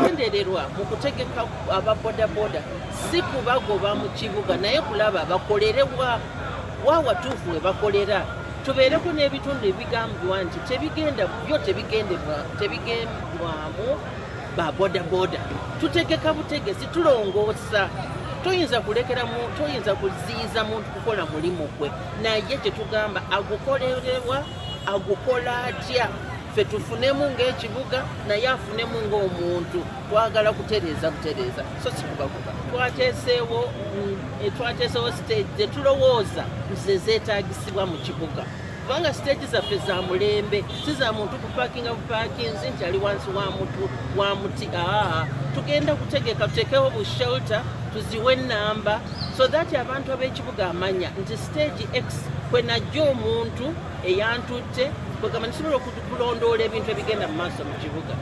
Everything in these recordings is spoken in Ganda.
Endererwa mu kutegeka aba bodaboda si kubagoba mu kibuga naye kulaba bakolerewa wa watuufu we bakolera tubeereko n'ebitundu ebigambibwa nti tebigendwamu ba bodaboda tutegeka butegesi tulongoosa toyinza kuziyiza muntu kukola mulimu gwe naye kye tugamba agukolerwa agukola atya ffe tufunemu ng'ekibuga naye afunemu ng'omuntu twagala kutereeza so si kubakuba twateesewo stage tetulowooza nti zeetaagisibwa mu kibuga kubanga stage zaffe za mulembe si za muntu kupakinga bupakinzi nti ali wansi wa muti tugenda kutegeka tutekewo bushelter tuziwe ennamba so that abantu ab'ekibuga amanya nti stage x kwe najja omuntu eyantutte kwegamba nisobola okulondoola ebintu ebigenda mu maaso mu kibuga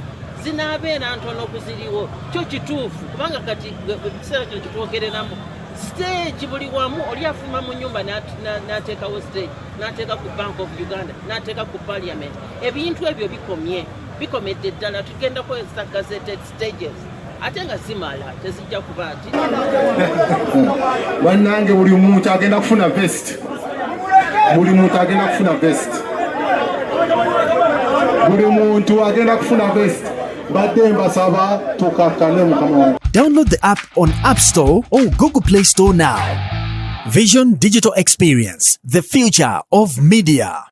zinaabeera ntono okuziriwo kyo kituufu kubanga kati ekiseera kino kitwogereramu stage buli wamu oli afuluma mu nyumba n'ateekawo stage n'ateeka ku Bank of Uganda n'ateeka ku Parliament ebintu ebyo bikomedde ddala tugenda kukozesa gazetted stages ate nga zimala tezijja kuba ati bannange buli muntu agenda kufuna vest buli muntu agenda kufuna vest badde mbasaba tukakkane mukama. Download the app on App Store or Google Play Store now. Vision Digital Experience, the future of media.